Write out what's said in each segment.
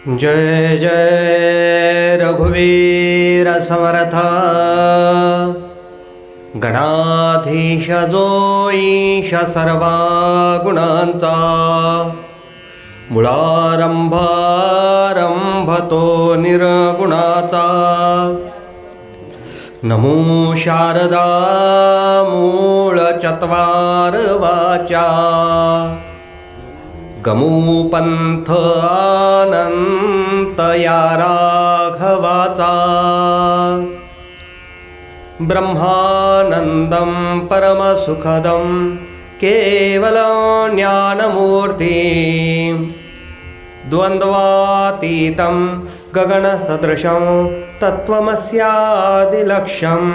जय जय रघुवीर समर्थ गणाधीश जो ईश सर्वा गुणांचा मुळारंभ तो निर्गुणाचा नमो शारदा मूळ चत्वार वाचा गमू पंथ अनंत या राघवाचा ब्रह्मानंदं परमसुखदं केवलं ज्ञानमूर्ति द्वन्द्वातीतं गगनसदृशं तत्त्वमस्यादिलक्ष्यम्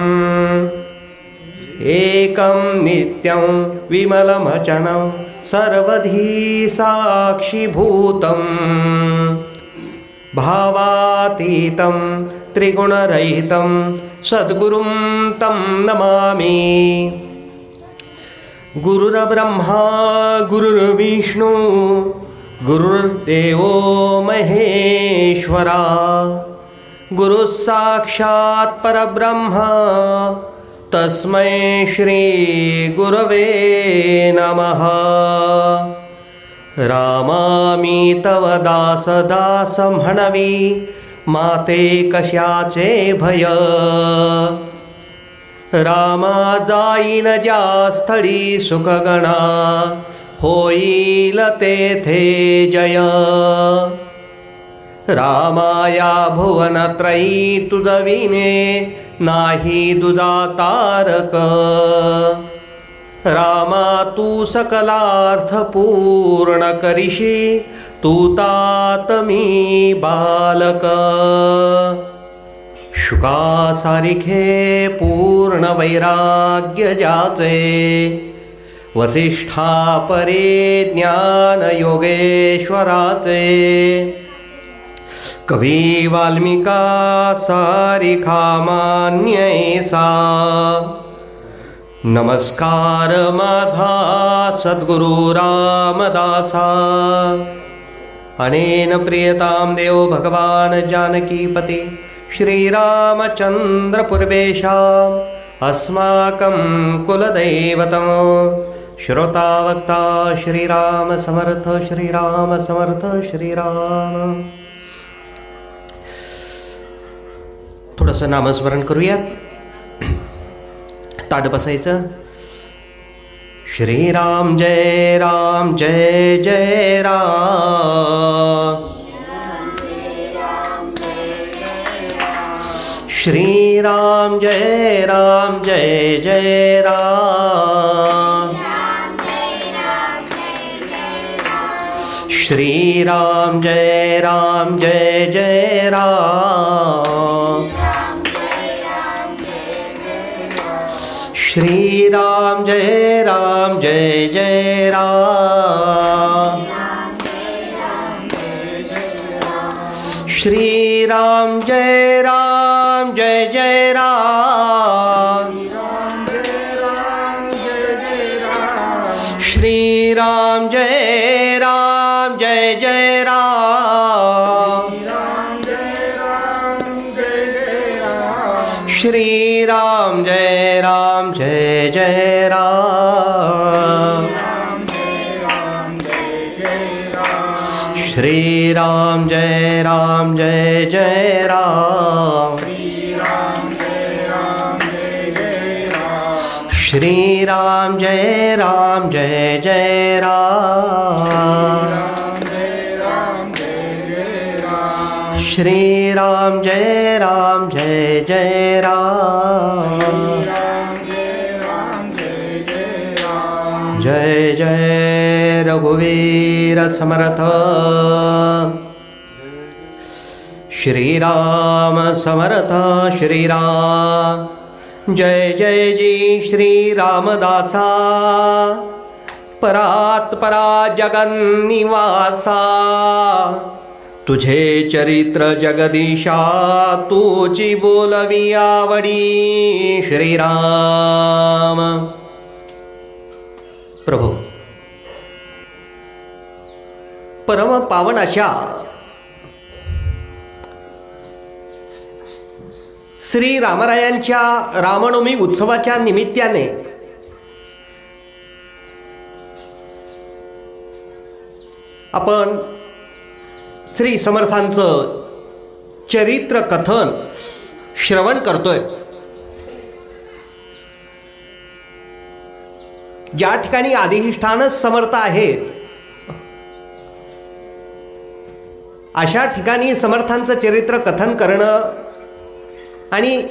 एकं नित्यं विमलमचलं सर्वधी साक्षिभूतं भावातीतं त्रिगुणरहितं सद्गुरुं तं नमामि। गुरुर्ब्रह्मा गुरुर्विष्णु गुरुर्देवो महेश्वरा गुरुः साक्षात् परब्रह्मा तस्मै श्री गुरवे नमः। रामामी तव दास दास म्हणवी माते कशाचे भय रामा जाईन ज्या स्थळी सुखगणा होईल तेथे जय रामाया भुवनत्रयी तुझविने नाही दुजा तारक रामा तू सकलार्थ पूर्ण करिशी तू तात मी बालक शुकासारिखे पूर्ण वैराग्य ज्याचे वसिष्ठा परे ज्ञान योगेश्वराचे कवी वाल्मिका सारिखा मान्यैसा नमस्कार माझा सद्गुरु रामदासा अनेन प्रियतां देव भगवान जानकीपति श्रीरामचंद्र पूर्वेशाम् अस्माकं कुलदैवतम् श्रोतावक्ता श्रीराम समर्थ श्रीराम समर्थ श्रीराम। थोडंसं नामस्मरण करूयात। ताट बसायचं। श्रीराम जय जय राम श्रीराम जय जय राम श्रीराम जय जय राम श्रीराम जय जय राम श्रीराम जय जय राम श्रीराम जय जय राम श्रीराम जय जय राम श्रीराम जय जय राम श्रीराम जय जय राम श्रीराम जय जय राम जय जय रघुवीर समर्थ श्रीराम समर्थ श्रीराम जय जय जी श्री रामदासा परात परा जगन्निवासा तुझे चरित्र जगदीशा तूची बोलवी आवडी श्रीराम। प्रभू परम पावन अशा श्री रामरायांच्या रामनवमी उत्सवाच्या निमित्ताने आपण श्री समर्थांचं चरित्र कथन श्रवण करतोय। ज्या ठिकाणी अधिष्ठानच समर्थ आहेत अशा ठिकाणी समर्थांचं चरित्र कथन करणं आणि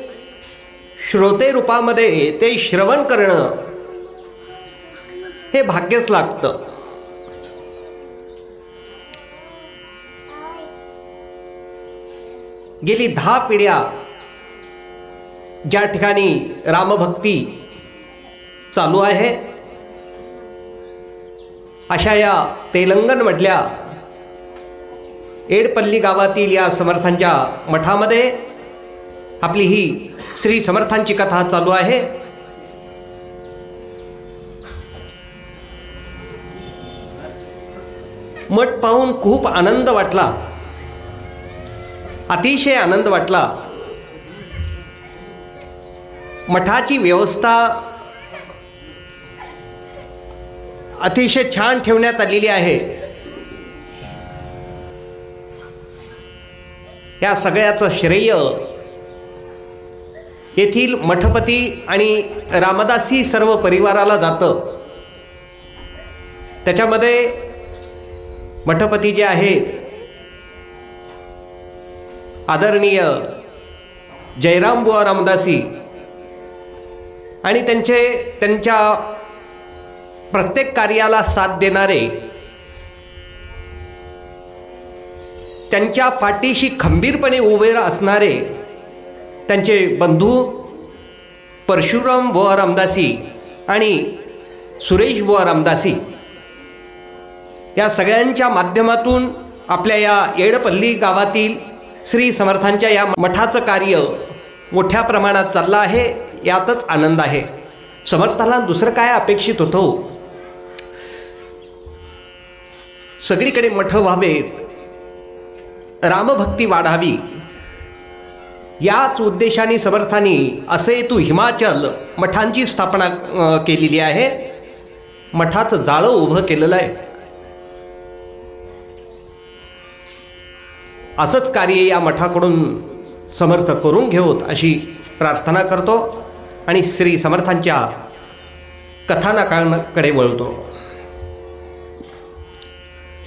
श्रोते रूपामध्ये ते श्रवण करणं हे भाग्यच लागतं। गेली 10 पिढ्या ज्या ठिकाणी रामभक्ती चालू आहे अशा या तेलंगणमधल्या एडपल्ली गावातील या समर्थांच्या मठामध्ये आपली ही श्री समर्थांची कथा चालू आहे। मठ पाहून खूप आनंद वाटला, अतिशय आनंद वाटला। मठाची व्यवस्था अतिशय छान ठेवण्यात आलेली आहे। या सगळ्याचं श्रेय येथील मठपती आणि रामदासी सर्व परिवाराला जातं। त्याच्यामध्ये मठपती जे आहेत आदरणीय जयराम बुवा रामदासी आणि त्यांच्या प्रत्येक कार्याला साथ देणारे, त्यांच्या पाठीशी खंबीरपणे उभे असणारे त्यांचे बंधू परशुराम बुवा रामदासी आणि सुरेश बुवा रामदासी या सगळ्यांच्या माध्यमातून आपल्या या एडपल्ली गावातील श्री समर्थांच्या या मठाचं कार्य मोठ्या प्रमाणात चाललं आहे। यातच आनंद आहे। समर्थाला दुसरं काय अपेक्षित होतं? सगळीकडे मठ व्हावेत, रामभक्ती वाढावी, याच उद्देशाने समर्थांनी असे तू हिमाचल मठांची स्थापना केलेली आहे। मठाचं जाळं उभं केलेलं आहे। असंच कार्य या मठाकडून समर्थ करून घेऊत अशी प्रार्थना करतो आणि श्री समर्थांच्या कथानकाकडे वळतो।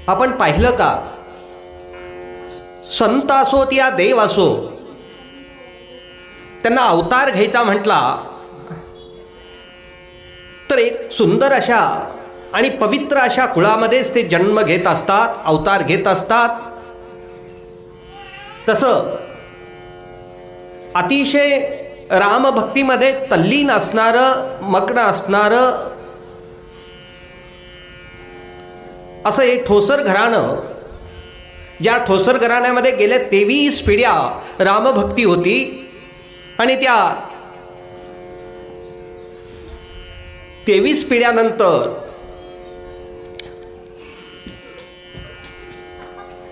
आपण पाहिलं का, संत असोत या देव असो, त्यांना अवतार घ्यायचा म्हटला तर एक सुंदर अशा आणि पवित्र अशा कुळामध्येच ते जन्म घेत असतात, अवतार घेत असतात। तसं अतिशय रामभक्तीमध्ये तल्लीन असणारं, मग्न असणारं असं एक ठोसर घराणं, ज्या ठोसर घराण्यामध्ये गेल्या 23 पिढ्या रामभक्ती होती आणि त्या 23 पिढ्यानंतर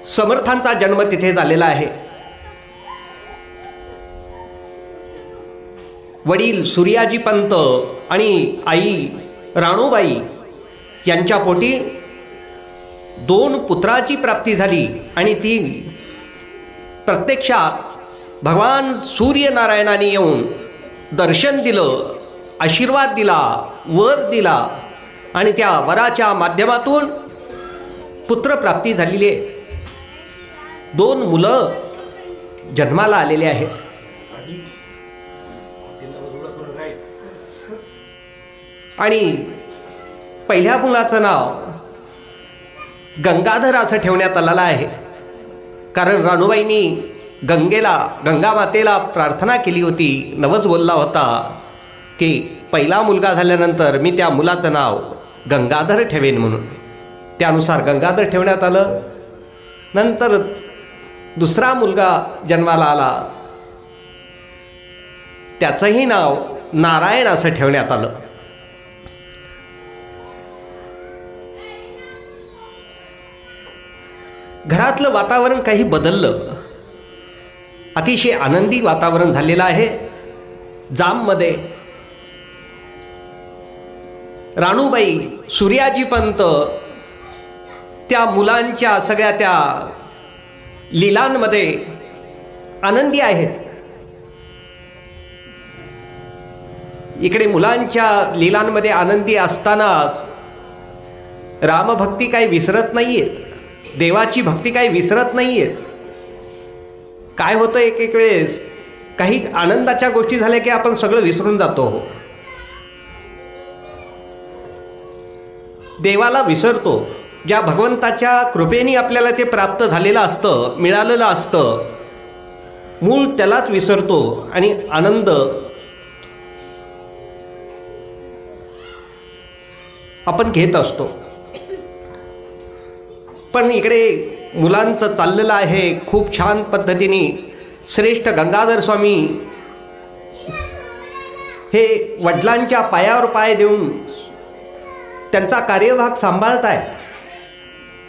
समर्थांचा जन्म तिथे झालेला आहे। वडील सूर्याजी पंत आणि आई राणूबाई यांच्या पोटी 2 पुत्राची प्राप्ती झाली आणि ती प्रत्यक्षात भगवान सूर्यनारायणाने येऊन दर्शन दिलं, आशीर्वाद दिला, वर दिला आणि त्या वराच्या माध्यमातून पुत्रप्राप्ती झालेली आहे। 2 मुलं जन्माला आलेले आहेत। आणि पहिल्या मुलाचं नाव गंगाधर असं ठेवण्यात आलेलं आहे, कारण राणूबाईंनी गंगा मातेला प्रार्थना केली होती, नवस बोलला होता की पहिला मुलगा झाल्यानंतर मी त्या मुलाचं नाव गंगाधर ठेवेन म्हणून। त्यानुसार गंगाधर ठेवण्यात आलं। नंतर दुसरा मुलगा जन्माला आला, त्याचंही नाव नारायण असं ठेवण्यात आलं। घरातलं वातावरण काही बदललं। अतिशय आनंदी वातावरण झालेलं आहे. जाममध्ये राणूबाई, सूर्याजी पंत त्या मुलांच्या सगळ्या त्या लीलांमध्ये आनंदी आहेत. इकडे मुलांच्या लीलांमध्ये आनंदी असतानाच रामभक्ती काही विसरत नाहीयेत, देवाची भक्ती काही विसरत नाहीयेत. काय होतं एक एक वेळेस काही आनंदाच्या गोष्टी झाल्या की आपण सगळं विसरून जातो, देवाला विसरतो. ज्या भगवंताच्या कृपेने आपल्याला ते प्राप्त झालेलं असतं, मिळालेलं असतं, मूळ त्यालाच विसरतो आणि आनंद आपण घेत असतो. पण इकडे मुलांचं चाललेलं आहे खूप छान पद्धतीने. श्रेष्ठ गंगाधर स्वामी हे वडिलांच्या पायावर पाय देऊन त्यांचा कार्यभाग सांभाळत आहेत.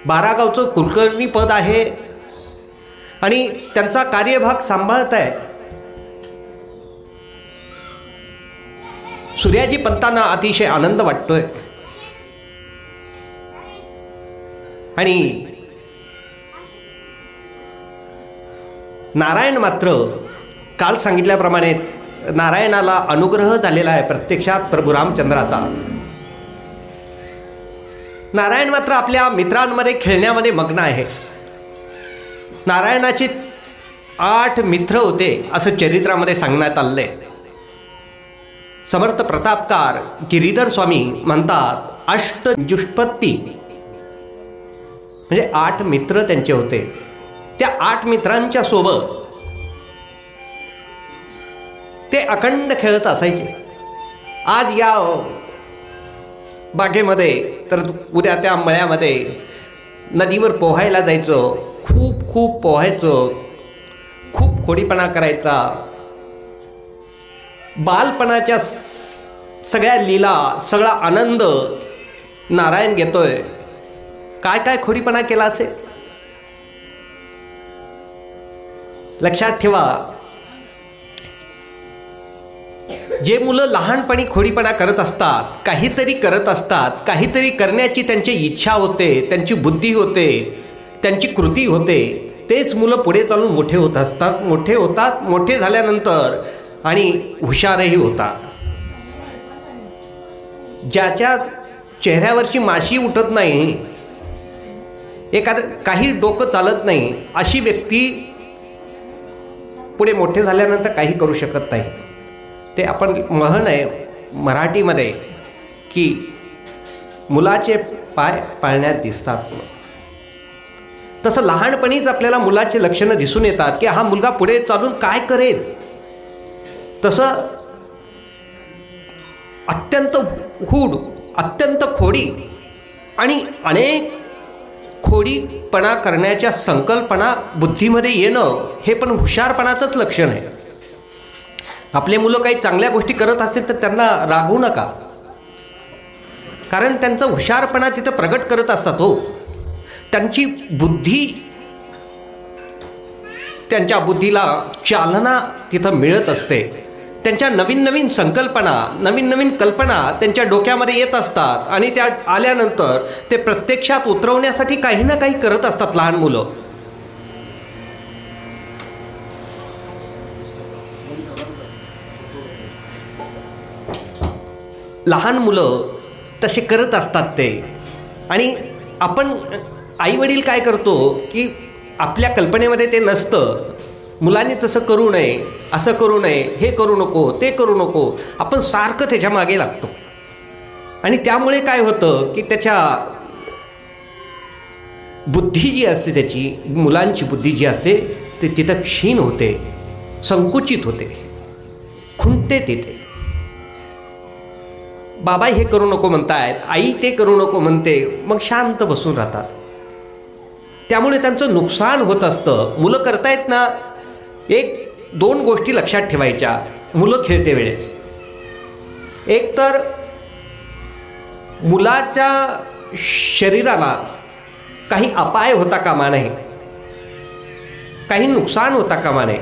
12 गावचं कुलकर्णी पद आहे आणि त्यांचा कार्यभाग सांभाळत आहेत. सूर्याजी पंतांना अतिशय आनंद वाटतोय आणि नारायण मात्र काल सांगितल्याप्रमाणे नारायणाला अनुग्रह झालेला आहे प्रत्यक्षात प्रभू रामचंद्राचा. नारायण मात्र आपल्या मित्रांमध्ये खेळण्यामध्ये मग्न आहे. नारायणाचे 8 मित्र होते असं चरित्रामध्ये सांगण्यात आलंय. समर्थ प्रतापकार गिरीधर स्वामी म्हणतात अष्टजुष्पत्ती म्हणजे 8 मित्र त्यांचे होते. त्या 8 मित्रांच्या सोबत ते अखंड खेळत असायचे. आज या बागेमध्ये तर उद्या त्या मळ्यामध्ये नदीवर पोहायला जायचं, खूप खूप पोहायचं, खूप खोडीपणा करायचा. बालपणाच्या सगळ्या लीला, सगळा आनंद नारायण घेतोय. काय काय खोडीपणा केला असेल लक्षात ठेवा. जे मुलं लहानपणी खोडीपणा करत असतात, काहीतरी करत असतात, काहीतरी करण्याची त्यांची इच्छा होते, त्यांची बुद्धी होते, त्यांची कृती होते, तेच मुलं पुढे चालून मोठे होत असतात, मोठे होतात. मोठे झाल्यानंतर आणि हुशारही होतात. ज्याच्या चेहऱ्यावरची माशी उठत नाही, काही डोकं चालत नाही, अशी व्यक्ती पुढे मोठे झाल्यानंतर काही करू शकत नाही. ते आपण म्हण आहे मराठीमध्ये की मुलाचे पाय पाळण्यात दिसतात. तसं लहानपणीच आपल्याला मुलाचे लक्षणं दिसून येतात की हा मुलगा पुढे चालून काय करेल. तसं अत्यंत हूड, अत्यंत खोडी आणि अनेक खोडीपणा करण्याच्या संकल्पना बुद्धीमध्ये येणं हे पण हुशारपणाचंच लक्षण आहे. आपले मुलं काही चांगल्या गोष्टी करत असतील तर त्यांना रागवू नका, कारण त्यांचा हुशारपणा तिथं प्रगट करत असतात. हो, त्यांची बुद्धी, त्यांच्या बुद्धीला चालना तिथं मिळत असते. त्यांच्या नवीन नवीन संकल्पना, नवीन नवीन कल्पना त्यांच्या डोक्यामध्ये येत असतात आणि त्या आल्यानंतर ते प्रत्यक्षात उतरवण्यासाठी काही ना काही करत असतात लहान मुलं. लहान मुलं तसे करत असतात ते. आणि आपण आईवडील काय करतो की आपल्या कल्पनेमध्ये ते नसतं, मुलांनी तसं करू नये, असं करू नये, हे करू नको, ते करू नको, आपण सारखं त्याच्या मागे लागतो. आणि त्यामुळे काय होतं की त्याच्या बुद्धी जी असते, त्याची मुलांची बुद्धी जी असते ते तिथं क्षीण होते, संकुचित होते, खुंटते तिथे. बाबा हे करू नको म्हणतायत, आई ते करू नको म्हणते, मग शांत बसून राहतात. त्यामुळे त्यांचं नुकसान होत असतं. मुलं करतायत ना, 1-2 गोष्टी लक्षात ठेवायच्या मुलं खेळते वेळेस. एक तर मुलाच्या शरीराला काही अपाय होता कामा नये, काही नुकसान होता कामा नये.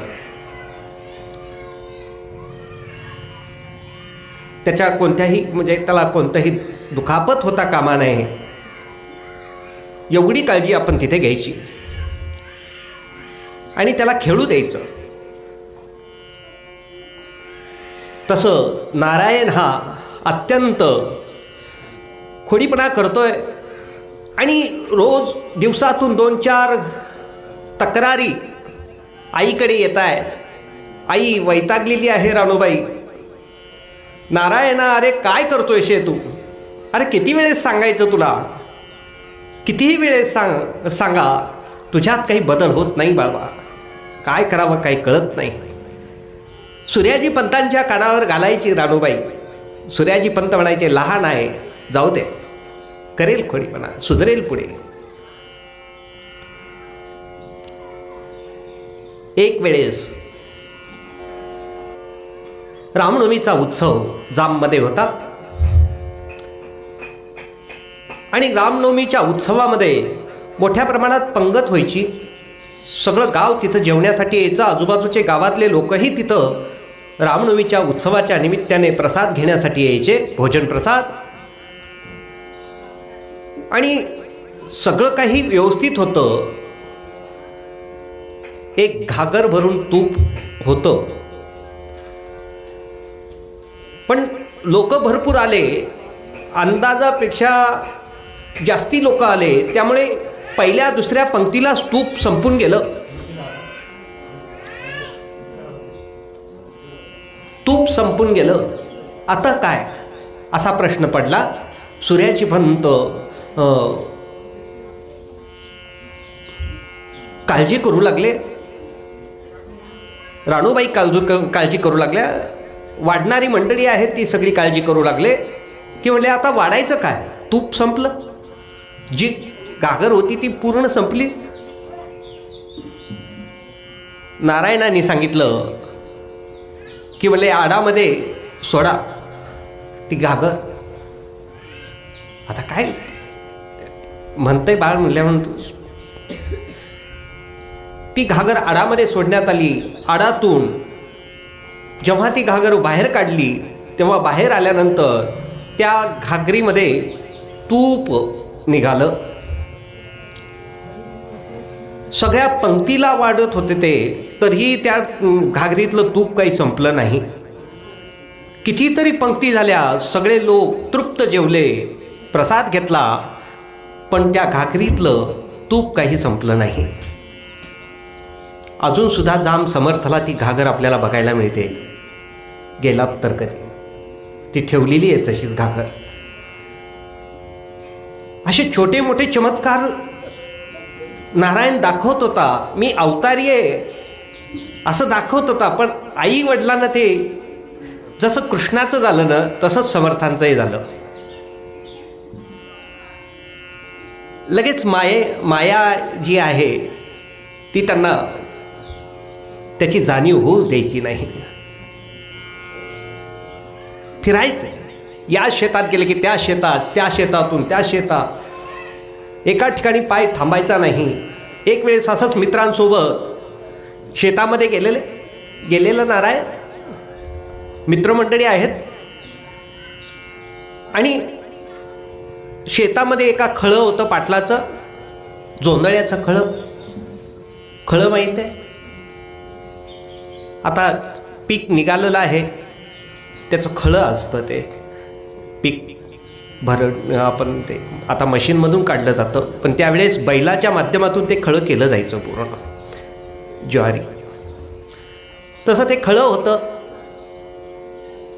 त्याच्या कोणत्याही म्हणजे त्याला कोणतंही दुखापत होता कामा नये, एवढी काळजी आपण तिथे घ्यायची आणि त्याला खेळू द्यायचं. तसं नारायण हा अत्यंत खोडीपणा करतोय आणि रोज दिवसातून 2-4 तक्रारी आईकडे येत आहेत. आई वैतागलेली आहे राणूबाई. नारायणा, अरे काय करतोय शे तू? अरे किती वेळेस सांगायचं तुला? कितीही वेळेस सांगा, तुझ्यात काही बदल होत नाही बाबा. काय करावं काही कळत नाही. सूर्याजी पंतांच्या कानावर घालायची राणूबाई. सूर्याजी पंत म्हणायचे, लहान आहे, जाऊ दे, करेल खोडीपणा, सुधरेल पुढे. एक वेळेस रामनवमीचा उत्सव जाममध्ये होता आणि रामनवमीच्या उत्सवामध्ये मोठ्या प्रमाणात पंगत व्हायची. सगळं गाव तिथं जेवण्यासाठी यायचं. आजूबाजूचे गावातले लोकही तिथं रामनवमीच्या उत्सवाच्या निमित्ताने प्रसाद घेण्यासाठी यायचे, भोजन प्रसाद. आणि सगळं काही व्यवस्थित होतं. एक घागर भरून तूप होतं, पण लोक भरपूर आले, अंदाजापेक्षा जास्ती लोक आले, त्यामुळे पहिल्या दुसऱ्या पंक्तीलाच तूप संपून गेलं. तूप संपून गेलं. आता काय असा प्रश्न पडला. सूर्याची पंत काळजी करू लागले. राणूबाई काळजी करू लागल्या. वाढणारी मंडळी आहेत ती सगळी काळजी करू लागले की म्हणले आता वाढायचं काय? तूप संपलं, जी घागर होती ती पूर्ण संपली. नारायणाने सांगितलं की म्हणले आडामध्ये सोडा ती घागर. आता काय म्हणतंय बाळ म्हणल्यानंतर ती घागर आडामध्ये सोडण्यात आली. आडातून जेव्हा ती घागर बाहेर काढली तेव्हा बाहेर आल्यानंतर त्या घागरीमध्ये तूप निघालं. सगळ्या पंक्तीला वाढत होते ते, तरीही त्या घागरीतलं तूप काही संपलं नाही. कितीतरी पंक्ती झाल्या, सगळे लोक तृप्त जेवले, प्रसाद घेतला, पण त्या घागरीतलं तूप काही संपलं नाही. अजून सुद्धा जाम समर्थला ती घागर आपल्याला बघायला मिळते. गेलात तर कधी ती ठेवलेली आहे तशीच घागर. असे छोटे मोठे चमत्कार नारायण दाखवत होता. मी अवतारी आहे असं दाखवत होता, पण आई वडिलांना ते जसं कृष्णाचं झालं ना तसंच समर्थांचंही झालं. लगेच माया जी आहे ती त्यांना त्याची जाणीव होऊच द्यायची नाही. फिरायचं, या शेतात गेले की त्या शेतात, त्या शेतातून त्या शेतात, एका ठिकाणी पाय थांबायचा नाही. एक वेळेस असंच मित्रांसोबत शेतामध्ये गेलेलं नारायण, मित्रमंडळी आहेत आणि शेतामध्ये एका खळं होतं पाटलाचं, जोंधळ्याचं खळं माहीत आहे. आता पीक निघालेलं आहे, त्याचं खळं असतं, ते पीक आपण ते आता मशीनमधून काढलं जातं, पण त्यावेळेस बैलाच्या माध्यमातून ते खळं केलं जायचं पूर्ण ज्वारी. तसं ते खळं होतं,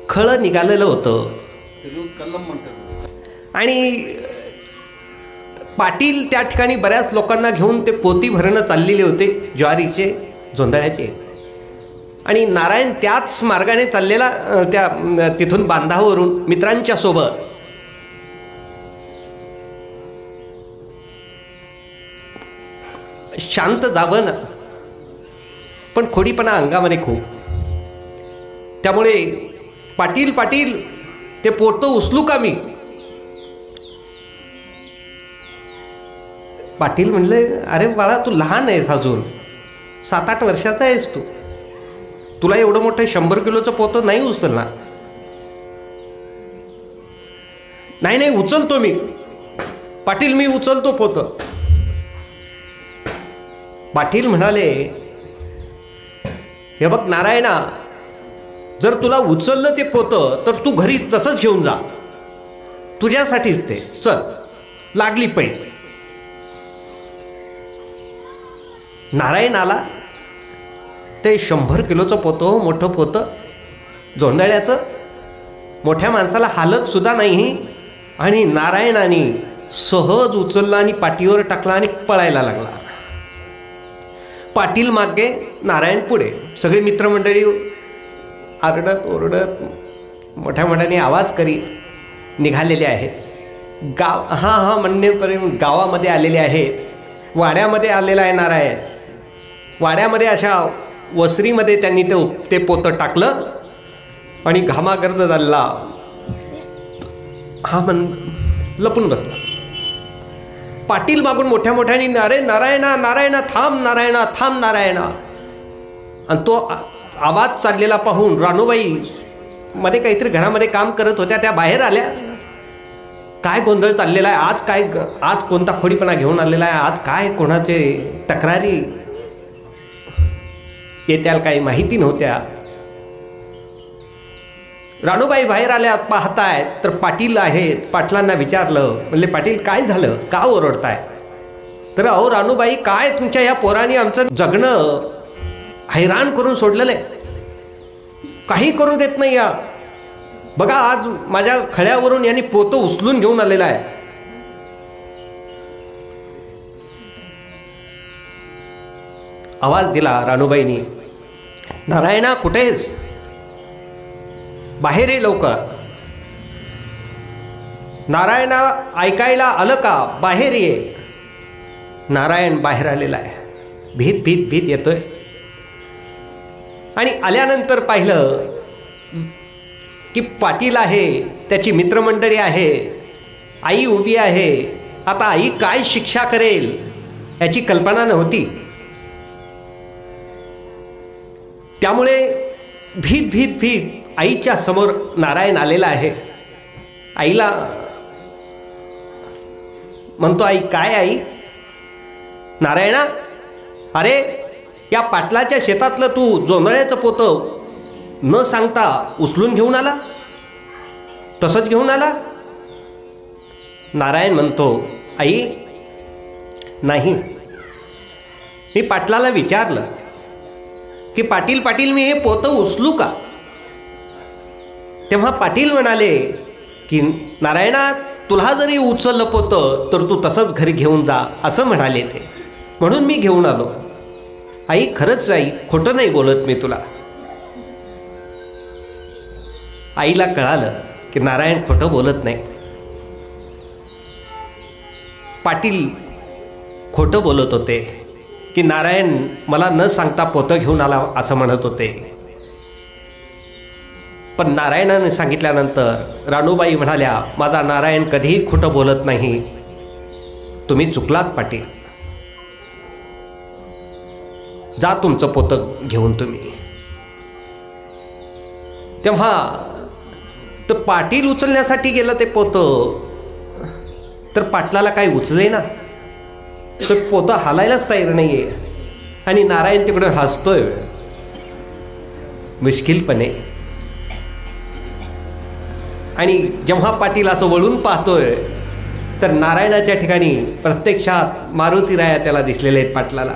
खळं निघालेलं होतं. आणि पाटील त्या ठिकाणी बऱ्याच लोकांना घेऊन ते पोती भरणं चाललेले होते ज्वारीचे, जोंधळ्याचे. आणि नारायण त्याच मार्गाने चाललेला त्या तिथून बांधावरून मित्रांच्या सोबत. शांत जावं ना, पण खोडीपणा अंगामध्ये खूप. त्यामुळे पाटील ते पोतं उचलू का मी? पाटील म्हणले, अरे बाळा तू लहान आहेस अजून, 7-8 वर्षाचा आहेस तू, तुला एवढं मोठं 100 किलोचं पोतं नाही उचलणार. नाही नाही उचलतो मी, पाटील मी उचलतो पोतं. पाटील म्हणाले, हे बघ नारायणा, जर तुला उचललं ते पोतं तर तू घरी तसंच घेऊन जा, तुझ्यासाठीच ते, चल लागली पैज. नारायण आला, ते 100 किलोचं पोतं, मोठं पोतं जोंधळ्याचं, मोठ्या माणसाला हालत सुद्धा नाही, आणि नारायणाने सहज उचलला आणि पाठीवर टाकला आणि पळायला लागला. पाटील मागे, नारायण पुढे. सगळी मित्रमंडळी आरडत ओरडत मोठ्या मोठ्याने आवाज करीत निघालेले आहेत. गाव म्हणण्यापर्यंत गावामध्ये आलेले आहेत. वाड्यामध्ये आलेला आहे नारायण. वाड्यामध्ये अशा वसरीमध्ये त्यांनी ते पोतं टाकलं आणि घामागर्द झाला लपून बसला. पाटील मागून मोठ्या मोठ्याने, अरे नारायणा नारायणा थांब, नारायणा थांब, नारायणा. आणि तो आवाज चाललेला पाहून रानूबाई मध्ये काहीतरी घरामध्ये काम करत होत्या, त्या बाहेर आल्या. काय गोंधळ चाललेला आहे आज कोणता खोडीपणा घेऊन आलेला आहे, आज काय कोणाचे तक्रारी येत्याल काही माहिती नव्हत्या. राणूबाई बाहेर आल्या, पाहतायत तर पाटील आहेत. पाटलांना विचारलं, म्हणले पाटील काय झालं, का ओरडताय? तर अहो राणूबाई, काय तुमच्या ह्या पोराने आमचं जगणं हैराण करून सोडलेलं आहे, काही करू देत नाही. या बघा, आज माझ्या खळ्यावरून यांनी पोतं उचलून घेऊन आलेला आहे. आवाज दिला राणूबाईंनी, नारायणा कुठेस, बाहेर ये लवकर. नारायणा ऐकायला आलं का, बाहेर ये. नारायण बाहेर आलेला आहे, भीत भीत भीत येतोय. आणि आल्यानंतर पाहिलं की पाटील आहे, त्याची मित्रमंडळी आहे, आई उभी आहे. आता आई काय शिक्षा करेल याची कल्पना नव्हती. त्यामुळे भीत भीत भीत आईच्या समोर नारायण आलेला आहे. आईला म्हणतो, आई काय आई? नारायणा, अरे या पाटलाच्या शेतातलं तू जोंधळ्याचं पोतं न सांगता उचलून घेऊन आला, तसंच घेऊन आला. नारायण म्हणतो, आई नाही, मी पाटलाला विचारलं की पाटील मी हे पोतं उचलू का? तेव्हा पाटील म्हणाले की नारायणा, तुला जरी उचललं पोतं तर तू तसंच घरी घेऊन जा, असं म्हणाले ते, म्हणून मी घेऊन आलो. आई खरंच आई, खोटं नाही बोलत मी तुला. आईला कळालं की नारायण खोटं बोलत नाही. पाटील खोटं बोलत होते की नारायण मला न सांगता पोतं घेऊन आला असं म्हणत होते. पण नारायणाने सांगितल्यानंतर राणूबाई म्हणाल्या, माझा नारायण कधीही खोटं बोलत नाही, तुम्ही चुकलात पाटील, जा तुमचं पोतं घेऊन तुम्ही. तेव्हा तर पाटील उचलण्यासाठी गेलं ते पोतं, तर पाटलाला काही उचले ना, तर पोतं हालायलाच तयार नाहीये. आणि नारायण तिकडे हसतोय मुश्किलपणे. आणि जेव्हा पाटील असं वळून पाहतोय तर नारायणाच्या ठिकाणी प्रत्यक्षात मारुतीराया त्याला दिसलेले आहेत पाटलाला.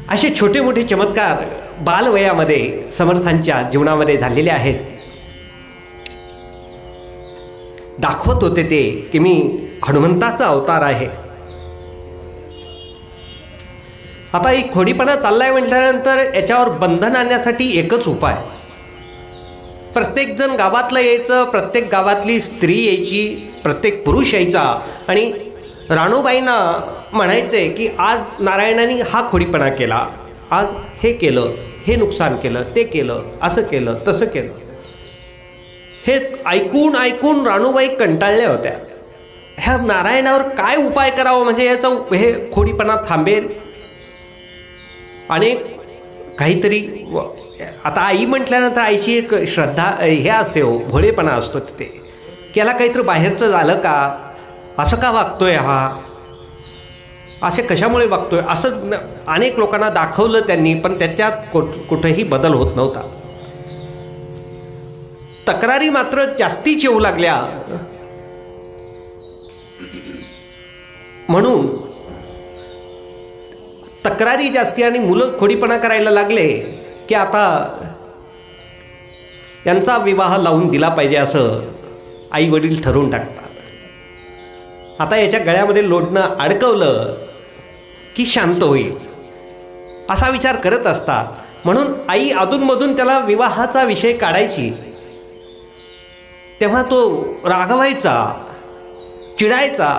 असे छोटे मोठे चमत्कार बालवयामध्ये समर्थांच्या जीवनामध्ये झालेले आहेत. दाखवत होते ते की मी हनुमंताचा अवतार आहे. आता एक खोडीपणा चाललाय म्हटल्यानंतर याच्यावर बंधन आणण्यासाठी एकच उपाय, प्रत्येक जण गावातलं यायचं, प्रत्येक गावातली स्त्री यायची, प्रत्येक पुरुष यायचा आणि राणूबाईंना म्हणायचंय की आज नारायणाने हा खोडीपणा केला, आज हे केलं, हे नुकसान केलं, ते केलं, असं केलं, तसं केलं. हे ऐकून ऐकून राणूबाई कंटाळल्या होत्या. ह्या नारायणावर काय उपाय करावा म्हणजे याचा हे खोडीपणा थांबेल आणि काहीतरी आता आई म्हटल्यानंतर आईची एक श्रद्धा हे असते हो, भोळेपणा असतो तिथे, की याला काहीतरी बाहेरचं झालं का, असं का वागतोय हा, असे कशामुळे वागतोय, असं अनेक लोकांना दाखवलं त्यांनी, पण त्याच्यात कुठेही बदल होत नव्हता. तक्रारी मात्र जास्तीच येऊ लागल्या. म्हणून तक्रारी जास्ती आणि मुलं खोडीपणा करायला लागले की आता यांचा विवाह लावून दिला पाहिजे असं आई वडील ठरवून टाकतात. आता याच्या गळ्यामध्ये लोटणं अडकवलं की शांत होईल असा विचार करत असतात. म्हणून आई अधूनमधून त्याला विवाहाचा विषय काढायची. तेव्हा तो रागवायचा, चिडायचा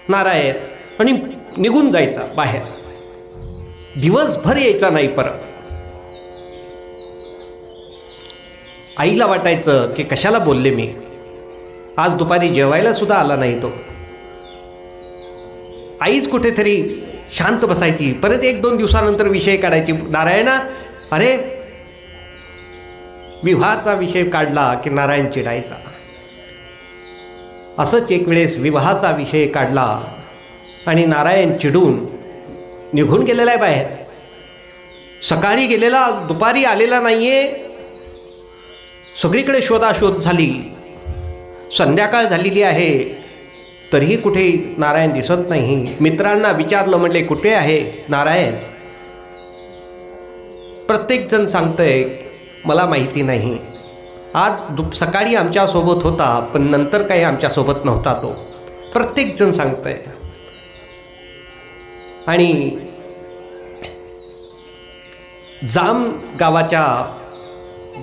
नारायण आणि निघून जायचा बाहेर, दिवसभर यायचा नाही परत. आईला वाटायचं की कशाला बोलले मी, आज दुपारी जेवायला सुद्धा आला नाही तो. आईच कुठेतरी शांत बसायची. परत 1-2 दिवसानंतर विषय काढायची. नारायणा, अरे विवाहाचा विषय काढला की नारायण चिडायचा. असंच एक वेळेस विवाहाचा विषय काढला आणि नारायण चिडून निघून गेलेला आहे बाहेर. सकाळी गेलेला, दुपारी आलेला नाहीये. सगळीकडे शोधाशोध झाली. संध्याकाळ झालेली आहे, तरीही कुठे नारायण दिसत नाही. मित्रांना विचारलं, म्हणले कुठे आहे नारायण. प्रत्येकजण सांगतंय मला माहिती नाही. आज सकाळी आमच्यासोबत होता, पण नंतर काही आमच्यासोबत नव्हता तो. प्रत्येकजण सांगतंय. आणि जाम गावाच्या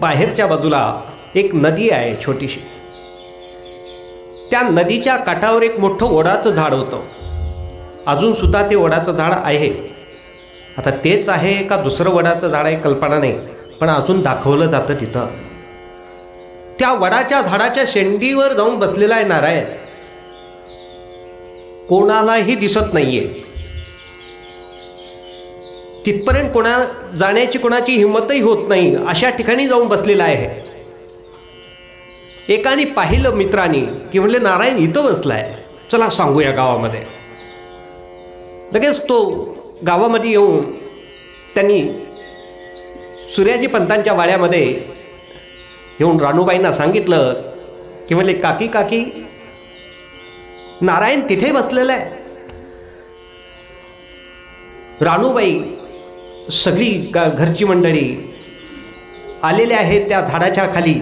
बाहेरच्या बाजूला एक नदी आहे छोटीशी. त्या नदीच्या काठावर एक मोठं ओढाचं झाड होतं. अजूनसुद्धा ते ओढाचं झाड आहे. आता तेच आहे का दुसरं वडाचं झाड आहे कल्पना नाही, पण अजून दाखवलं जातं तिथं. त्या वडाच्या झाडाच्या शेंडीवर जाऊन बसलेला आहे नारायण. कोणालाही दिसत नाहीये. तिथपर्यंत जाण्याची कोणाची हिंमतही होत नाही, अशा ठिकाणी जाऊन बसलेला आहे. एकाने पाहिलं मित्रांनी की म्हणले नारायण इथं बसलाय, चला सांगूया गावामध्ये. लगेच तो गावामध्ये येऊन त्यांनी सूर्याजी पंतांच्या वाड्यामध्ये येऊन रानूबाईंना सांगितलं की म्हणले काकी काकी नारायण तिथे बसलेला आहे. रानूबाई सगळी घरची मंडळी आलेले आहेत त्या झाडाच्या खाली.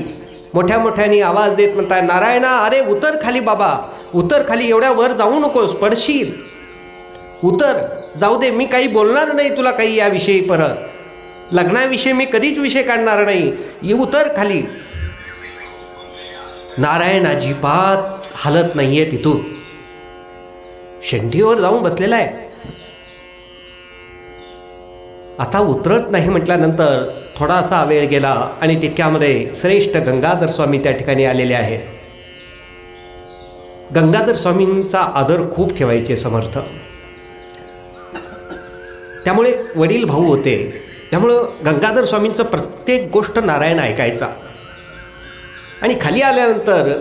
मोठ्या मोठ्याने आवाज देत म्हणताय, नारायणा अरे उतर खाली बाबा, उतर खाली, एवढ्या वर जाऊ नकोस, पडशील, उतर, जाऊ दे, मी काही बोलणार नाही तुला काही याविषयी, परत लग्नाविषयी मी कधीच विषय काढणार नाही, उतर खाली. नारायण अजिबात हालत नाहीये तिथून, शेंडीवर जाऊन बसलेला आहे. आता उतरत नाही म्हटल्यानंतर थोडासा वेळ गेला आणि तितक्यामध्ये श्रेष्ठ गंगाधर स्वामी त्या ठिकाणी आलेले आहेत. गंगाधर स्वामींचा आदर खूप ठेवायचे समर्थ. त्यामुळे वडील भाऊ होते, त्यामुळं गंगाधर स्वामींचं प्रत्येक गोष्ट नारायण ऐकायचा. आणि खाली आल्यानंतर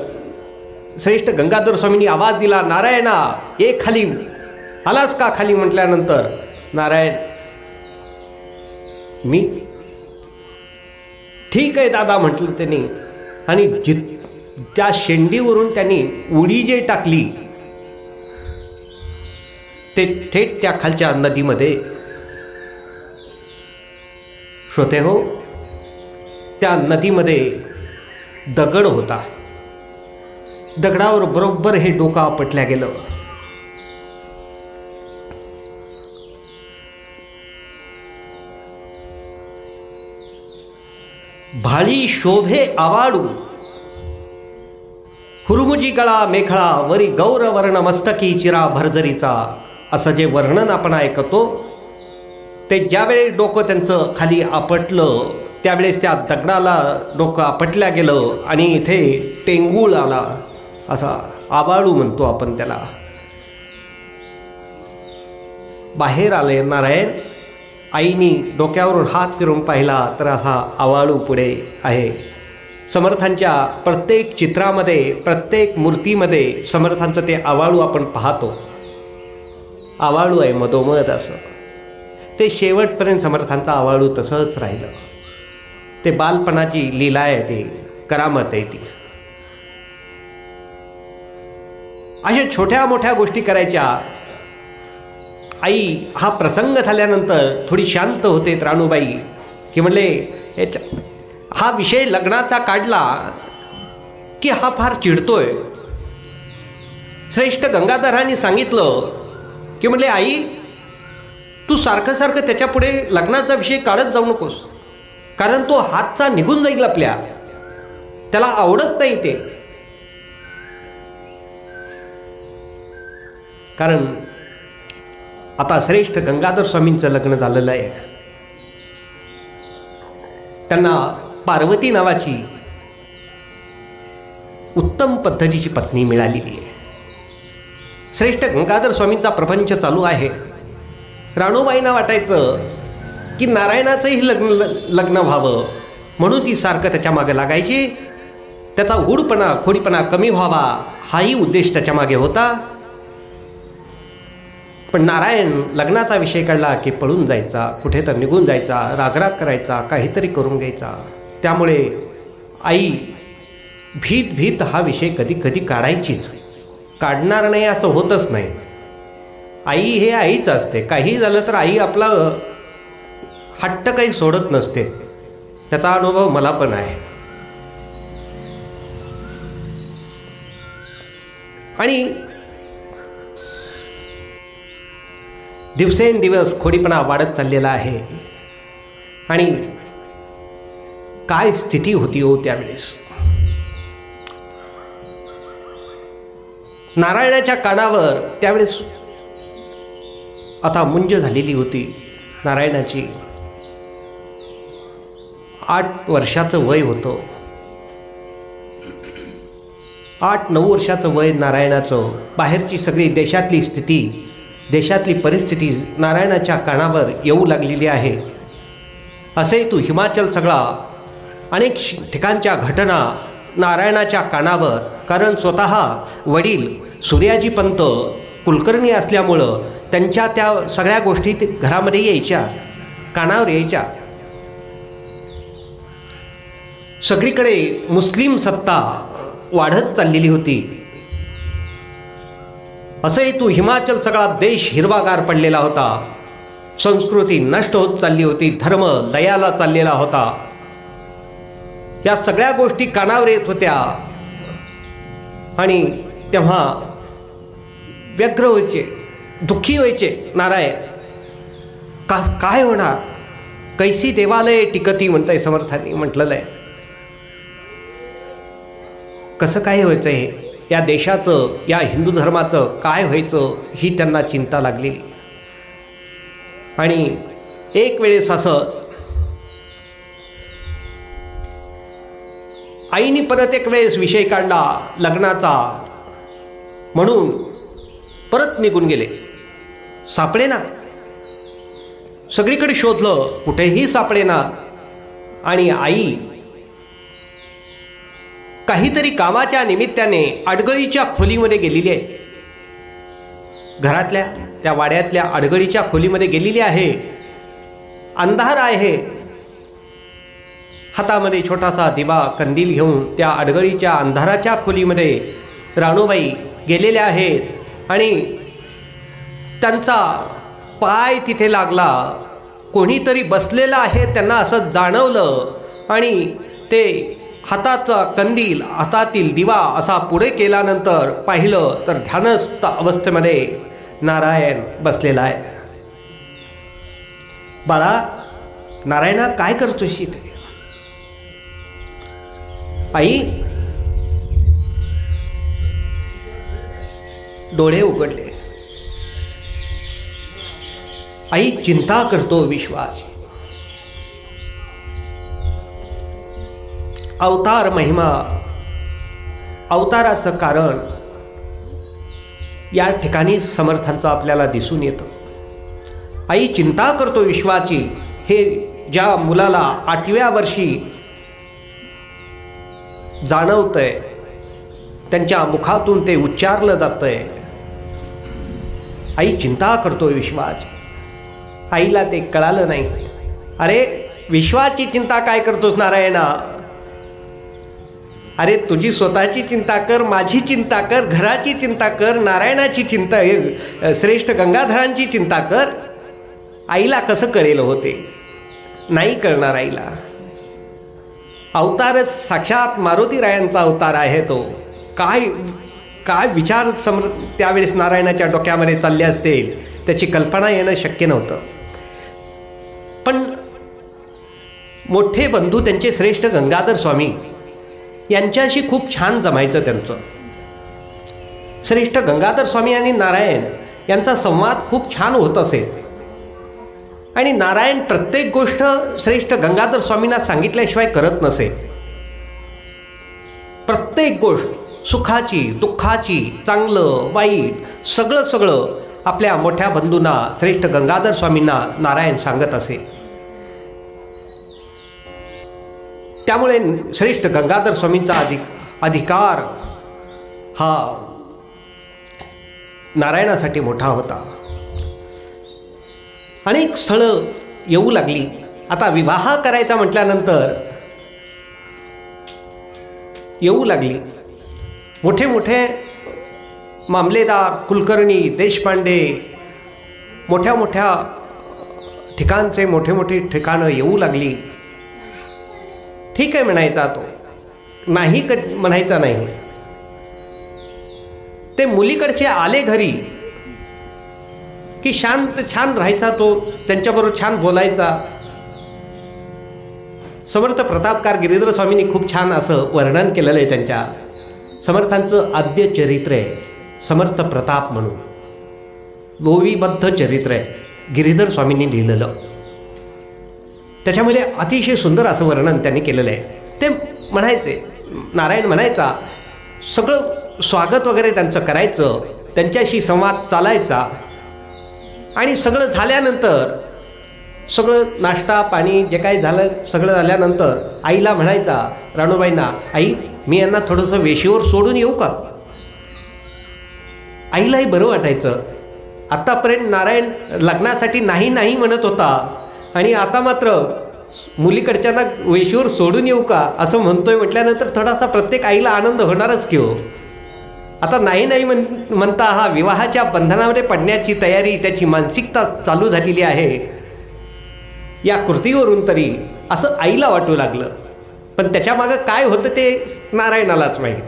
श्रेष्ठ गंगाधर स्वामींनी आवाज दिला, नारायणा ये खाली, आलास का खाली म्हटल्यानंतर नारायण, मी ठीक आहे दादा म्हटलं त्यांनी. आणि त्या शेंडीवरून त्यांनी उडी जे टाकली ते थेट त्या खालच्या नदीमध्ये. श्रोते हो, त्या नदीमध्ये दगड होता. दगडावर बरोबर हे डोकं आपटल्या गेलं. भाळी शोभे आवाडू, हुरमुजी गळा मेखळा, वरी गौरवर्ण मस्तकी चिरा भरजरीचा, असं जे वर्णन आपण ऐकतो ते ज्यावेळी डोकं त्यांचं खाली आपटलं त्यावेळेस त्या दगडाला डोकं आपटल्या गेलं आणि इथे टेंगूळ आला, असा आबाळू म्हणतो आपण त्याला. बाहेर आले नारायण आईनी डोक्यावरून हात फिरून पाहिला तर असा आवाळू पुढे आहे. समर्थांच्या प्रत्येक चित्रामध्ये, प्रत्येक मूर्तीमध्ये समर्थांचं ते आवाळू आपण पाहतो. आवाळू आहे मधोमध असं. ते शेवटपर्यंत समर्थांचा आवाळू तसंच राहिलं. ते बालपणाची लीला आहे, ते करामत आहे ती. अशा छोट्या मोठ्या गोष्टी करायच्या. आई हा प्रसंग झाल्यानंतर थोडी शांत होते राणूबाई, की म्हणले हा विषय लग्नाचा काढला की हा फार चिडतोय. श्रेष्ठ गंगाधरांनी सांगितलं की म्हणले आई तू सारखं सारखं त्याच्यापुढे लग्नाचा विषय काढत जाऊ नकोस, कारण तो हातचा निघून जाईल आपल्या, त्याला आवडत नाही ते. कारण आता श्रेष्ठ गंगाधर स्वामींचं लग्न झालेलं आहे. त्यांना पार्वती नावाची उत्तम पद्धतीची पत्नी मिळालेली आहे. श्रेष्ठ गंगाधर स्वामींचा प्रपंच चालू आहे. राणूबाईंना वाटायचं की नारायणाचंही लग्न व्हावं, म्हणून ती सारखं त्याच्या मागे लागायची. त्याचा गूढपणा खोडीपणा कमी व्हावा हाही उद्देश त्याच्या मागे होता. पण नारायण लग्नाचा विषय काढला की पळून जायचा, कुठे तर निघून जायचा, रागराग करायचा, काहीतरी करून घ्यायचा. त्यामुळे आई भीत भीत हा विषय कधी कधी काढायचीच. काढणार नाही असं होतच नाही. आई हे आईच असते. काही झालं तर आई आपला हट्ट काही सोडत नसते. त्याचा अनुभव मला पण आहे. आणि दिवसेंदिवस खोडीपणा वाढत चाललेला आहे. आणि काय स्थिती होती हो त्यावेळेस. नारायणाच्या कानावर त्यावेळेस आता मुंज झालेली होती नारायणाची. 8 वर्षाचं वय होतं. 8-9 वर्षाचं वय नारायणाचं. बाहेरची सगळी देशातली स्थिती, देशातली परिस्थिती नारायणाच्या कानावर येऊ लागलेली आहे. असे तू हिमाचल सगळा, अनेक ठिकाणच्या घटना नारायणाच्या कानावर. कारण स्वतः वडील सूर्याजी पंत कुलकर्णी असल्यामुळं त्यांच्या त्या सगळ्या गोष्टी घरामध्ये यायच्या, कानावर यायच्या. सगळीकडे मुस्लिम सत्ता वाढत चाललेली होती. असंही तू हिमाचल सगळा देश हिरवागार पडलेला होता. संस्कृती नष्ट होत चालली होती. धर्म लयाला चाललेला होता. या सगळ्या गोष्टी कानावर येत होत्या. आणि तेव्हा व्यग्र व्हायचे, दुःखी व्हायचे नारायण. काय होणार, कैसी देवालय टिकती म्हणताय समर्थांनी म्हटलेलं आहे. कसं काय व्हायचं हे, या देशाचं, या हिंदू धर्माचं काय व्हायचं ही त्यांना चिंता लागलेली. आणि एक वेळेस असं आईने परत एक वेळेस विषय काढला लग्नाचा, म्हणून परत निघून गेले. सापडेना. सगळीकडे शोधलं, कुठेही सापडेना. आणि आई काहीतरी कामाच्या निमित्ताने अडगळीच्या खोलीमध्ये गेलेली आहे. घरातल्या त्या वाड्यातल्या अडगळीच्या खोलीमध्ये गेलेली आहे. अंधार आहे. हातामध्ये छोटासा दिवा कंदील घेऊन त्या अडगळीच्या अंधाराच्या खोलीमध्ये राणूबाई गेलेल्या आहेत. आणि त्यांचा पाय तिथे लागला. कोणीतरी बसलेलं आहे त्यांना असं जाणवलं. आणि ते हाताचा कंदील, हातातील दिवा असा पुढे केल्यानंतर पाहिलं तर ध्यानस्थ अवस्थेमध्ये नारायण बसलेला आहे. बाळा, नारायणा काय करतोयस इथे? आई डोळे उघडले. आई चिंता करतो विश्वास. अवतार महिमा, अवताराचं कारण या ठिकाणी समर्थांचं आपल्याला दिसून येतं. आई चिंता करतो विश्वाची, हे ज्या मुलाला 8व्या वर्षी जाणवतंय, त्यांच्या मुखातून ते उच्चारलं जातंय, आई चिंता करतो विश्वाची. आईला ते कळालं नाही. अरे विश्वाची चिंता काय करतोस नारायणा? अरे तुझी स्वतःची चिंता कर, माझी चिंता कर, घराची चिंता कर, नारायणाची चिंता, श्रेष्ठ गंगाधरांची चिंता कर. आईला कसं कळेल होते? नाही कळणार आईला. अवतारच साक्षात मारुतीरायांचा अवतार आहे तो. काय काय विचार त्यावेळेस नारायणाच्या डोक्यामध्ये चालले असतील त्याची कल्पना येणं शक्य नव्हतं. पण मोठे बंधू त्यांचे श्रेष्ठ गंगाधर स्वामी यांच्याशी खूप छान जमायचं त्यांचं. श्रेष्ठ गंगाधर स्वामी आणि नारायण यांचा संवाद खूप छान होत असे. आणि नारायण प्रत्येक गोष्ट श्रेष्ठ गंगाधर स्वामींना सांगितल्याशिवाय करत नसे. प्रत्येक गोष्ट सुखाची, दुःखाची, चांगलं वाईट सगळं सगळं आपल्या मोठ्या बंधूंना, श्रेष्ठ गंगाधर स्वामींना नारायण सांगत असे. त्यामुळे श्रेष्ठ गंगाधर स्वामींचा अधिकार हा नारायणासाठी मोठा होता. अनेक स्थळं येऊ लागली. आता विवाह करायचा म्हटल्यानंतर येऊ लागली. मोठे मोठे मामलेदार, कुलकर्णी, देशपांडे, मोठ्या मोठ्या ठिकाणचे मोठे मोठे ठिकाणं येऊ लागली. ठीक आहे म्हणायचा तो, नाही म्हणायचा नाही. ते मुलीकडचे आले घरी की शांत छान राहायचा तो, त्यांच्याबरोबर छान बोलायचा. समर्थ प्रतापकार गिरीधर स्वामींनी खूप छान असं वर्णन केलेलं आहे. त्यांच्या समर्थांचं आद्य चरित्र आहे समर्थ प्रताप म्हणून, ओवीबद्ध चरित्र आहे, गिरीधर स्वामींनी लिहिलेलं. त्याच्यामध्ये अतिशय सुंदर असं वर्णन त्यांनी केलेलं आहे. ते म्हणायचे, नारायण म्हणायचा, सगळं स्वागत वगैरे त्यांचं करायचं, त्यांच्याशी संवाद चालायचा. आणि सगळं झाल्यानंतर, सगळं नाश्ता पाणी जे काही झालं सगळं झाल्यानंतर आईला म्हणायचा, राणूबाईंना, आई मी यांना थोडंसं वेशीवर सोडून येऊ का? आईलाही बरं वाटायचं. आत्तापर्यंत नारायण लग्नासाठी नाही नाही म्हणत होता आणि आता मात्र मुलीकडच्यांना वेशीवर सोडून येऊ का असं म्हणतोय म्हटल्यानंतर थोडासा प्रत्येक आईला आनंद होणारच की हो. आता नाही नाही म्हणता हा विवाहाच्या बंधनामध्ये पडण्याची तयारी, त्याची मानसिकता चालू झालेली आहे. या कृतीवरून तरी असं आईला वाटू लागलं. पण त्याच्यामागं काय होतं ते नारायणालाच माहीत.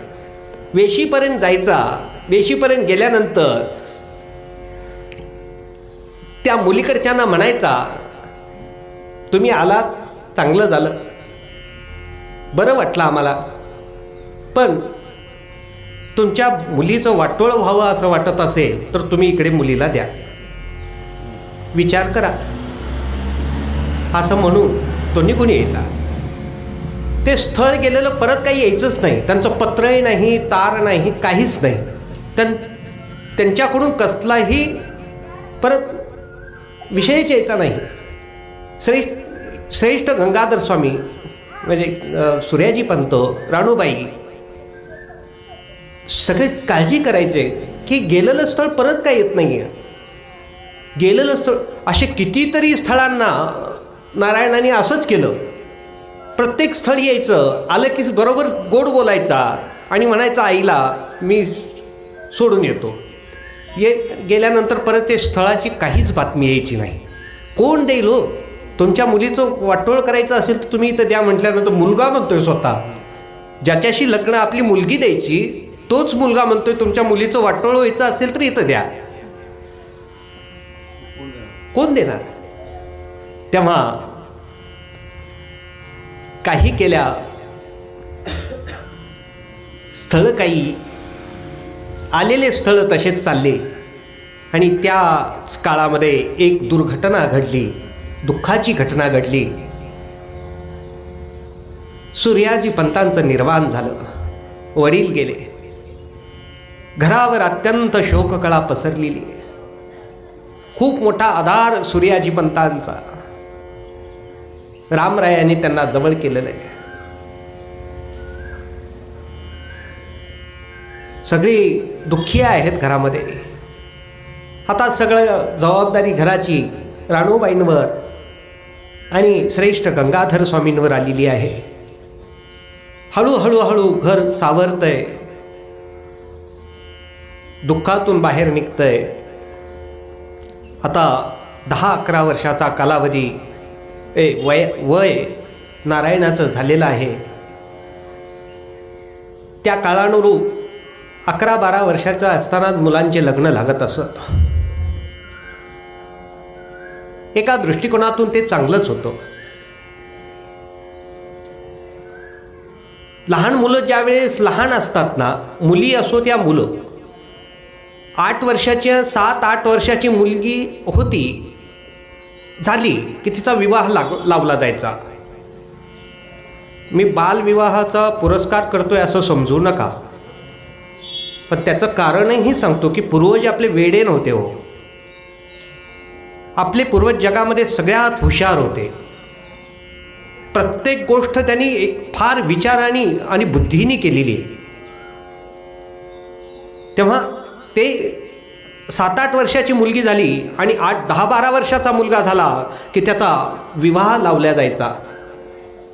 वेशीपर्यंत जायचा. वेशीपर्यंत गेल्यानंतर त्या मुलीकडच्यांना म्हणायचा, तुम्ही आलात चांगलं झालं, बरं वाटलं आम्हाला, पण तुमच्या मुलीचं वाटोळं व्हावं असं वाटत असेल तर तुम्ही इकडे मुलीला द्या, विचार करा, असं म्हणून तो निघून यायचा. ते स्थळ गेलेलं परत काही यायचंच नाही. त्यांचं पत्रही नाही, तार नाही, काहीच नाही. त्यांच्याकडून कसलाही परत विषयच यायचा नाही. श्रेष्ठ गंगाधर स्वामी म्हणजे सूर्याजी पंत, राणूबाई सगळे काळजी करायचे की गेलेलं स्थळ परत काय येत नाही आहे. गेलेलं स्थळ, असे कितीतरी स्थळांना नारायणाने असंच केलं. प्रत्येक स्थळ यायचं, आलं की बरोबर गोड बोलायचा आणि म्हणायचा आईला मी सोडून येतो. गेल्यानंतर परत ते स्थळाची काहीच बातमी यायची नाही. कोण देईल हो? तुमच्या मुलीचं वाटोळ करायचं असेल तर तुम्ही इथं द्या म्हटल्यानंतर मुलगा म्हणतोय स्वतः, ज्याच्याशी लग्न आपली मुलगी द्यायची तोच मुलगा म्हणतोय तुमच्या मुलीचं वाटोळ व्हायचं असेल तर इथं द्या. कोण देणार? तेव्हा काही केल्या, स्थळ काही आलेले स्थळ तसेच चालले आणि त्याच काळामध्ये एक दुर्घटना घडली, दुःखाची घटना घडली. सूर्याजी पंतांचं निर्वाण झालं. वडील गेले. घरावर अत्यंत शोककळा पसरलेली. खूप मोठा आधार सूर्याजीपंतांचा रामरायांनी त्यांना जवळ केलेलं आहे. सगळी दुःखी आहेत घरामध्ये. आता सगळं जबाबदारी घराची राणूबाईंवर आणि श्रेष्ठ गंगाधर स्वामींवर आलेली आहे. हळूहळू घर सावरतंय, दुःखातून बाहेर निघतंय. आता 10-11 वर्षाचा कालावधी वय नारायणाचं झालेलं आहे. त्या काळानुरूप 11-12 वर्षाचं असताना मुलांचे लग्न लागत असत. एका दृष्टिकोनातून ते चांगलंच होतं. लहान मुलं ज्यावेळेस लहान असतात ना, मुली असो त्या मुलं, 8 वर्षाच्या 7-8 वर्षाची मुलगी होती झाली की तिचा विवाह लावला जायचा. मी बालविवाहाचा पुरस्कार करतोय असं समजू नका, पण त्याचं कारणही सांगतो की पूर्वज आपले वेडे नव्हते हो. आपले पूर्वज जगामध्ये सगळ्यात हुशार होते. प्रत्येक गोष्ट त्यांनी फार विचाराने आणि बुद्धीने केलेली. तेव्हा ते 7-8 वर्षाची मुलगी झाली आणि 8-10-12 वर्षाचा मुलगा झाला की त्याचा विवाह लावला जायचा.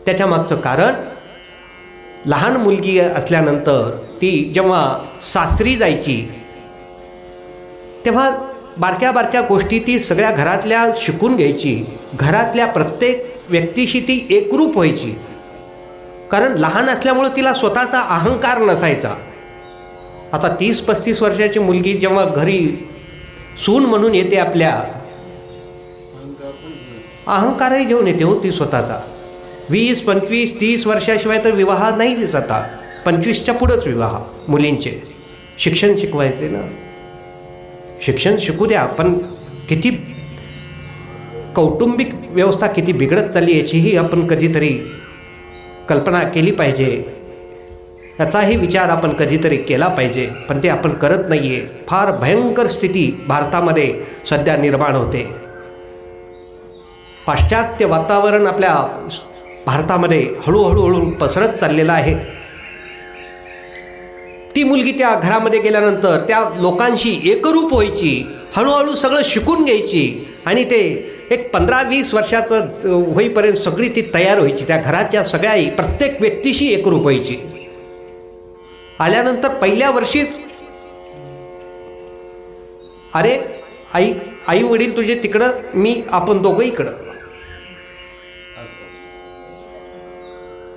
त्याच्या मागचं कारण, लहान मुलगी असल्यानंतर ती जेव्हा सासरी जायची तेव्हा बारक्या बारक्या गोष्टी ती सगळ्या घरातल्या शिकून घ्यायची. घरातल्या प्रत्येक व्यक्तीशी ती एकरूप व्हायची. कारण लहान असल्यामुळं तिला स्वतःचा अहंकार नसायचा. आता 30-35 वर्षाची मुलगी जेव्हा घरी सून म्हणून येते, आपल्या अहंकारही घेऊन येते हो ती स्वतःचा. 20-25-30 वर्षाशिवाय तर विवाह नाही दिसत. आता 25च्या पुढंच विवाह मुलींचे. शिक्षण शिकवायचे ना, शिक्षण शिकू द्या, पण किती कौटुंबिक व्यवस्था किती बिघडत चालली याचीही आपण कधीतरी कल्पना केली पाहिजे. याचाही विचार आपण कधीतरी केला पाहिजे, पण ते आपण करत नाही आहे. फार भयंकर स्थिती भारतामध्ये सध्या निर्माण होते. पाश्चात्य वातावरण आपल्या भारतामध्ये हळूहळू पसरत चाललेलं आहे. ती मुलगी त्या घरामध्ये गेल्यानंतर त्या लोकांशी एकरूप व्हायची, हळूहळू सगळं शिकून घ्यायची आणि ते एक 15-20 वर्षाचं होईपर्यंत सगळी ती तयार व्हायची. त्या घराच्या सगळ्या प्रत्येक व्यक्तीशी एकरूप व्हायची. आल्यानंतर पहिल्या वर्षीच, अरे आई वडील तुझे तिकडं, आपण दोघं इकडं.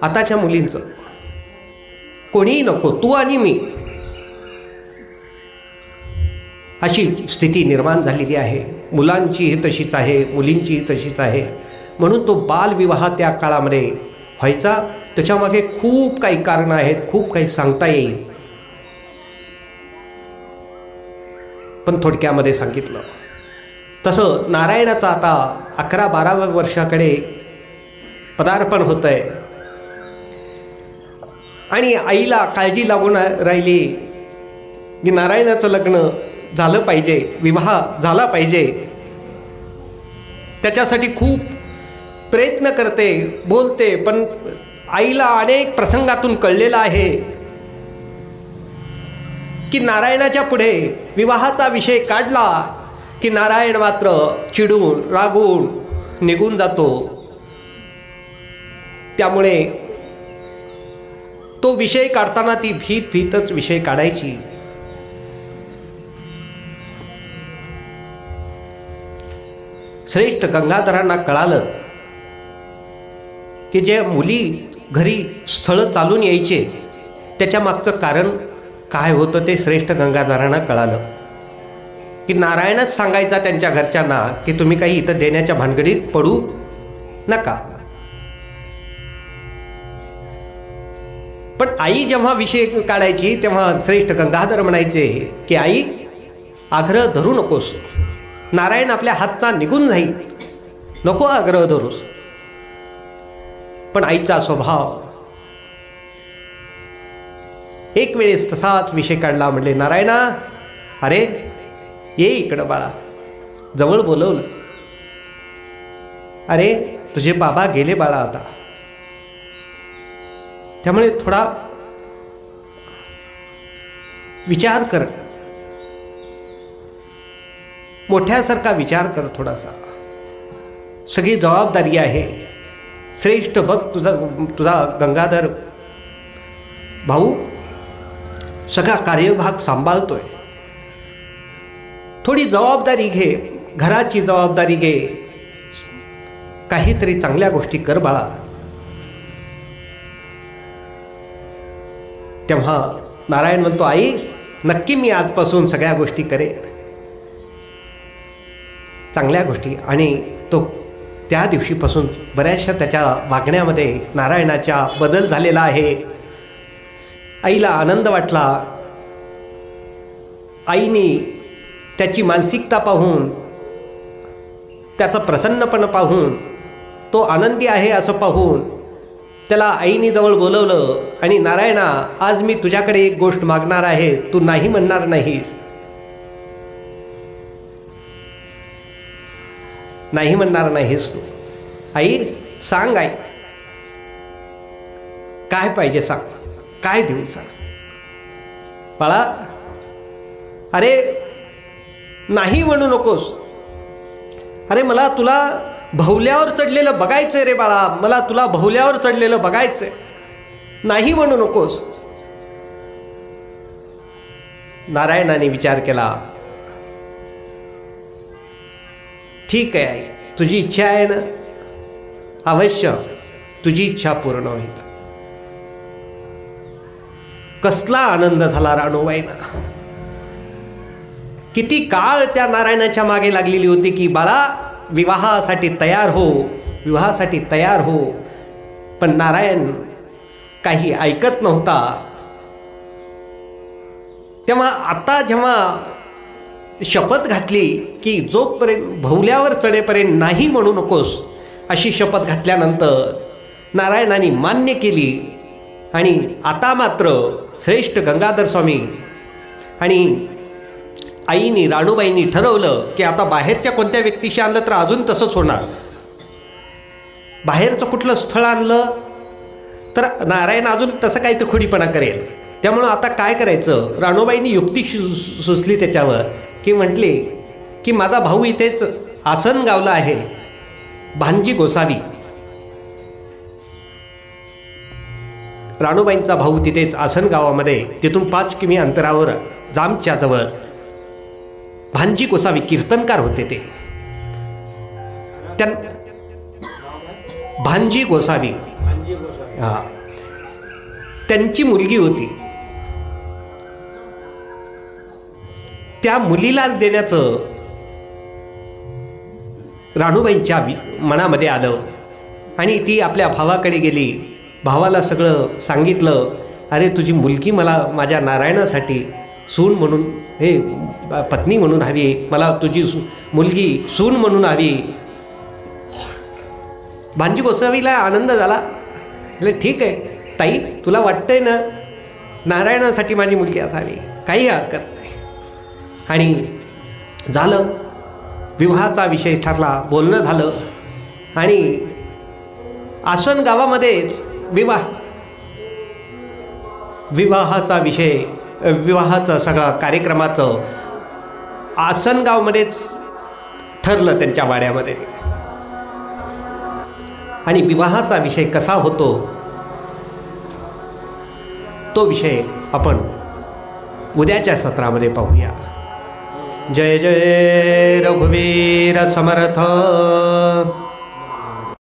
आताच्या मुलींचं कोणीही नको, तू आणि मी, अशी स्थिती निर्माण झालेली आहे. मुलांचीही तशीच आहे, मुलींचीही तशीच आहे. म्हणून तो बालविवाह त्या काळामध्ये व्हायचा. त्याच्यामागे खूप काही कारणं आहेत, खूप काही सांगता येईल, पण थोडक्यामध्ये सांगितलं. तसं नारायणाचं आता 11-12व्या वर्षाकडे पदार्पण होत आहे आणि आईला काळजी लागून राहिली की नारायणाचं लग्न झालं पाहिजे, विवाह झाला पाहिजे. त्याच्यासाठी खूप प्रयत्न करते, बोलते, पण आईला अनेक प्रसंगातून कळलेलं आहे की नारायणाच्या पुढे विवाहाचा विषय काढला की नारायण मात्र चिडून रागून निघून जातो. त्यामुळे तो विषय काढताना ती भीतच विषय काढायची. श्रेष्ठ गंगाधरांना कळालं की जे मुली घरी स्थळ चालून यायचे त्याच्या मागचं कारण काय होतं ते श्रेष्ठ गंगाधरांना कळालं की नारायणच सांगायचा त्यांच्या घरच्यांना की तुम्ही काही इथं देण्याच्या भानगडीत पडू नका. पण आई जेव्हा विषय काढायची तेव्हा श्रेष्ठ गंगाधर म्हणायचे की आई, आग्रह धरू नकोस, नारायण आपल्या हातचा निघून जाईल, नको आग्रह धरूस. पण आईचा स्वभाव एक वेळेस तसाच विषय काढला. म्हणले, नारायणा, अरे ये इकडं बाळा, जवळ बोलवलं. अरे तुझे बाबा गेले बाळा आता, त्यामुळे थोडा विचार कर, मोठ्यासारखा विचार कर थोडासा. सगळी जबाबदारी आहे. श्रेष्ठ भक्त तुझा गंगाधर भाऊ सगळा कार्यभाग सांभाळतोय. थोडी जबाबदारी घे, घराची जबाबदारी घे, काहीतरी चांगल्या गोष्टी कर बाळा. तेव्हा नारायण म्हणतो, आई नक्की मी आजपासून सगळ्या गोष्टी करेन, चांगल्या गोष्टी. आणि तो त्या दिवशीपासून बऱ्याचशा त्याच्या वागण्यामध्ये नारायणाच्या बदल झालेला आहे. आईला आनंद वाटला. आईने त्याची मानसिकता पाहून, त्याचा प्रसन्नपणा पाहून, तो आनंदी आहे असं पाहून त्याला आईने जवळ बोलवलं आणि नारायणा, आज मी तुझ्याकडे एक गोष्ट मागणार आहे, तू नाही म्हणणार नाहीस. नाही म्हणणार नाहीस तू. आई सांग, आई काय पाहिजे सांग, काय देऊ सांग. बाळा अरे नाही म्हणू नकोस. अरे मला तुला भवल्यावर चढलेलं बघायचंय रे बाळा, मला तुला भवल्यावर चढलेलं बघायचंय, नाही म्हणू नकोस. नारायणाने विचार केला, ठीक आहे आई, तुझी इच्छा आहे ना, अवश्य तुझी इच्छा पूर्ण होईल. कसला आनंद झाला राणूबाईंना. किती काळ त्या नारायणाच्या मागे लागलेली होती की बाळा विवाहासाठी तयार हो, विवाहासाठी तयार हो. पण नारायण काही ऐकत नव्हता. तेव्हा आता जेव्हा शपथ घातली की जोपर्यंत भवल्यावर चढेपर्यंत नाही म्हणू नकोस, अशी शपथ घातल्यानंतर नारायणाने मान्य केली. आणि आता मात्र श्रेष्ठ गंगाधर स्वामी आणि आईनी राणूबाईंनी ठरवलं की आता बाहेरच्या कोणत्या व्यक्तीशी आणलं तर अजून तसंच होणार. बाहेरचं कुठलं स्थळ आणलं तर नारायण अजून तसं काहीतरी खोडीपणा करेल. त्यामुळं आता काय करायचं, राणूबाईंनी युक्ती सुचली त्याच्यावर की म्हटले की माझा भाऊ इथेच आसनगावला आहे, भांजी गोसावी. राणूबाईंचा भाऊ तिथेच आसनगावामध्ये, तिथून 5 किमी अंतरावर जामच्या जवळ भांजी गोसावी कीर्तनकार होते. ते भांजी गोसावी, हा, त्यांची मुलगी होती. त्या मुलीलाच देण्याचं राणूबाईंच्या मनामध्ये आलं आणि ती आपल्या भावाकडे गेली. भावाला सगळं सांगितलं. अरे तुझी मुलगी मला माझ्या नारायणासाठी सून म्हणून, हे पत्नी म्हणून हवी, मला तुझी मुलगी सून म्हणून हवी. भांजी गोसावीला आनंद झाला. म्हणजे ठीक आहे ताई, तुला वाटतंय ना नारायणासाठी माझी मुलगी असावी, काही हरकत नाही. आणि झालं, विवाहाचा विषय ठरला, बोलणं झालं आणि आसन गावामध्ये विवाहाचा विषय, विवाहाचं सगळं कार्यक्रमाचं आसनगावमध्येच ठरलं त्यांच्या वाड्यामध्ये. आणि विवाहाचा विषय कसा होतो तो विषय आपण उद्याच्या सत्रामध्ये पाहूया. जय जय रघुवीर समर्थ.